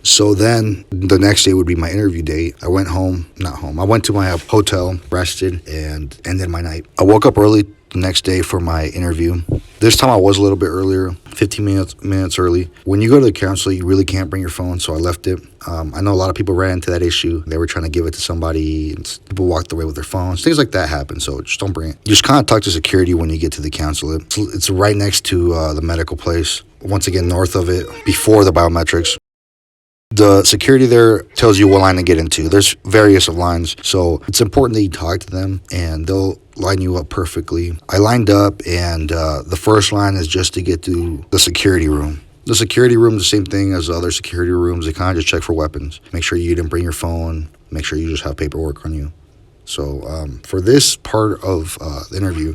So then the next day would be my interview date. I went home, not home. I went to my hotel, rested, and ended my night. I woke up early the next day for my interview. This time I was a little bit earlier, 15 minutes early. When you go to the consulate, you really can't bring your phone, so I left it. I know a lot of people ran into that issue. They were trying to give it to somebody, and people walked away with their phones. Things like that happen, so just don't bring it. You just kind of talk to security when you get to the consulate. It's right next to the medical place. Once again, north of it, before the biometrics. The security there tells you what line to get into. There's various lines, so it's important that you talk to them, and they'll line you up perfectly. I lined up, and the first line is just to get to the security room. The security room is the same thing as other security rooms. They kind of just check for weapons. Make sure you didn't bring your phone. Make sure you just have paperwork on you. So for this part of the interview,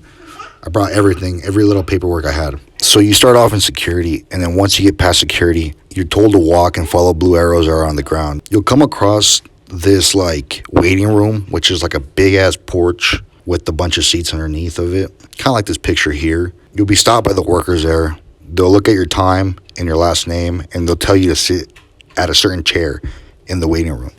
I brought everything, every little paperwork I had. So you start off in security, and then once you get past security, you're told to walk and follow blue arrows that are on the ground. You'll come across this like waiting room, which is like a big ass porch with a bunch of seats underneath of it. Kind of like this picture here. You'll be stopped by the workers there. They'll look at your time and your last name, and they'll tell you to sit at a certain chair in the waiting room.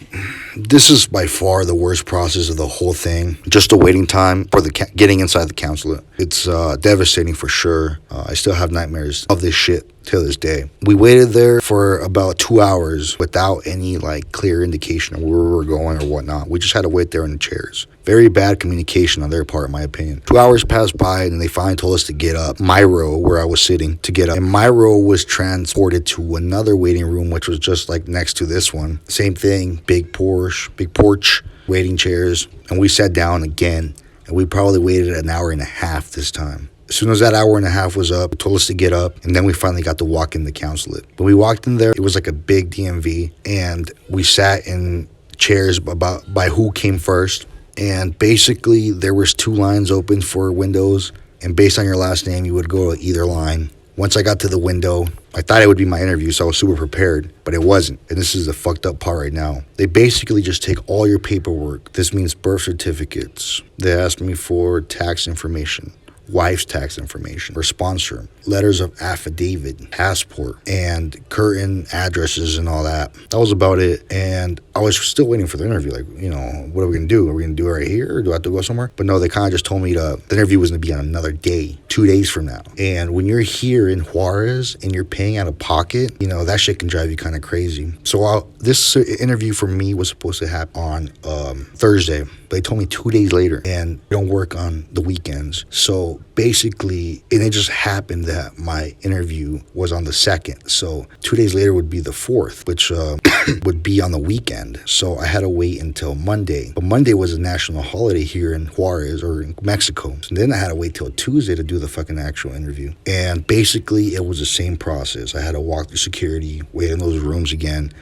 This is by far the worst process of the whole thing. Just the waiting time for the getting inside the consulate. It's devastating for sure. I still have nightmares of this shit till this day. We waited there for about 2 hours without any like clear indication of where we were going or whatnot. We just had to wait there in the chairs. Very bad communication on their part, in my opinion. 2 hours passed by, and they finally told us to get up. My row, where I was sitting, to get up. And my row was transported to another waiting room, which was just like next to this one. Same thing, big porch, waiting chairs. And we sat down again, and we probably waited an hour and a half this time. As soon as that hour and a half was up, it told us to get up, and then we finally got to walk in the consulate. When we walked in there, it was like a big DMV, and we sat in chairs by who came first. And basically, there was 2 lines open for windows, and based on your last name, you would go to either line. Once I got to the window, I thought it would be my interview, so I was super prepared, but it wasn't. And this is the fucked up part right now. They basically just take all your paperwork. This means birth certificates. They asked me for tax information, wife's tax information, or sponsor, letters of affidavit, passport, and current addresses and all that. That was about it. And I was still waiting for the interview. Like, what are we going to do? Are we going to do it right here, or do I have to go somewhere? But no, they kind of just told me the interview was going to be on another day, 2 days from now. And when you're here in Juarez and you're paying out of pocket, that shit can drive you kind of crazy. So this interview for me was supposed to happen on Thursday. They told me 2 days later, and we don't work on the weekends. So basically, and it just happened that my interview was on the 2nd. So 2 days later would be the 4th, which would be on the weekend. So I had to wait until Monday. But Monday was a national holiday here in Juarez, or in Mexico. So then I had to wait till Tuesday to do the fucking actual interview. And basically, it was the same process. I had to walk through security, wait in those rooms again.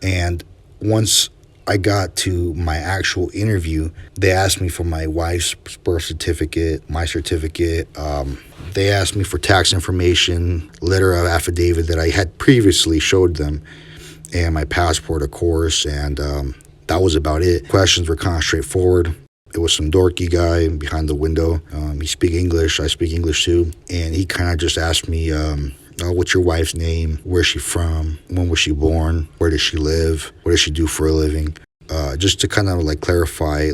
And once I got to my actual interview, they asked me for my wife's birth certificate, my certificate. They asked me for tax information, letter of affidavit that I had previously showed them, and my passport, of course, and that was about it. Questions were kind of straightforward. It was some dorky guy behind the window. He speaks English. I speak English too. And he kind of just asked me, what's your wife's name? Where's she from? When was she born? Where does she live? What does she do for a living? Just to kind of like clarify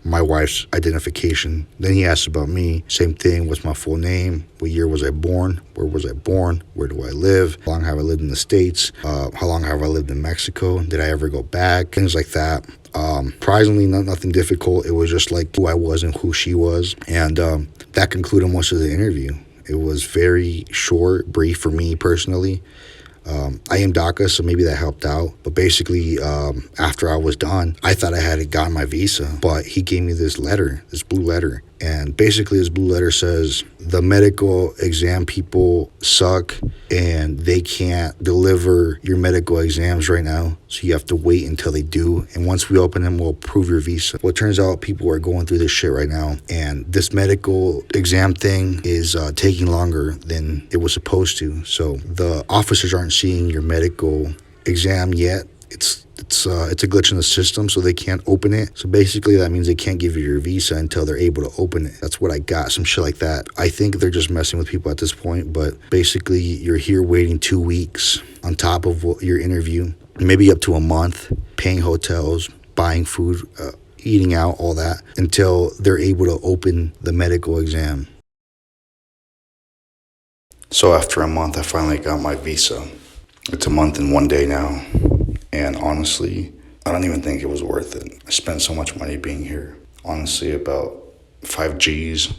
my wife's identification. Then he asked about me. Same thing. What's my full name? What year was I born? Where was I born? Where do I live? How long have I lived in the States? How long have I lived in Mexico? Did I ever go back? Things like that. Surprisingly, nothing difficult. It was just like who I was and who she was. And that concluded most of the interview. It was very short, brief for me personally. I am DACA, so maybe that helped out. But basically, after I was done, I thought I had gotten my visa. But he gave me this letter, this blue letter. And basically, this blue letter says, the medical exam people suck and they can't deliver your medical exams right now. So you have to wait until they do. And once we open them, we'll approve your visa. Well, it turns out people are going through this shit right now. And this medical exam thing is taking longer than it was supposed to. So the officers aren't seeing your medical exam yet. It's it's a glitch in the system, so they can't open it. So basically, that means they can't give you your visa until they're able to open it. That's what I got, some shit like that. I think they're just messing with people at this point, but basically, you're here waiting 2 weeks on top of your interview, maybe up to a month, paying hotels, buying food, eating out, all that, until they're able to open the medical exam. So after a month, I finally got my visa. It's a month and 1 day now. And honestly, I don't even think it was worth it. I spent so much money being here. Honestly, about 5 Gs.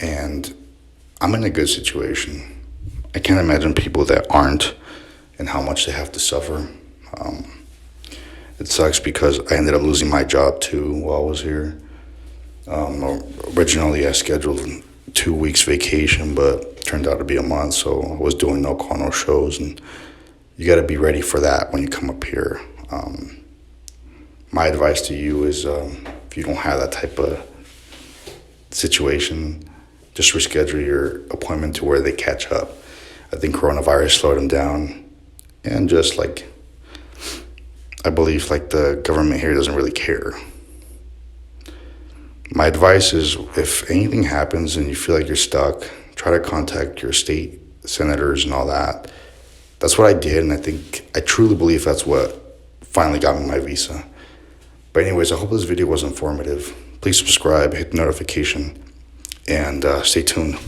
And I'm in a good situation. I can't imagine people that aren't and how much they have to suffer. It sucks because I ended up losing my job too while I was here. Originally, I scheduled 2 weeks vacation, but it turned out to be a month, so I was doing no call, no shows, and you got to be ready for that when you come up here. My advice to you is if you don't have that type of situation, just reschedule your appointment to where they catch up. I think coronavirus slowed them down, and just like, I believe like the government here doesn't really care. My advice is if anything happens and you feel like you're stuck, try to contact your state senators and all that. That's what I did, and I truly believe that's what finally got me my visa. But anyways, I hope this video was informative. Please subscribe, hit the notification, and stay tuned.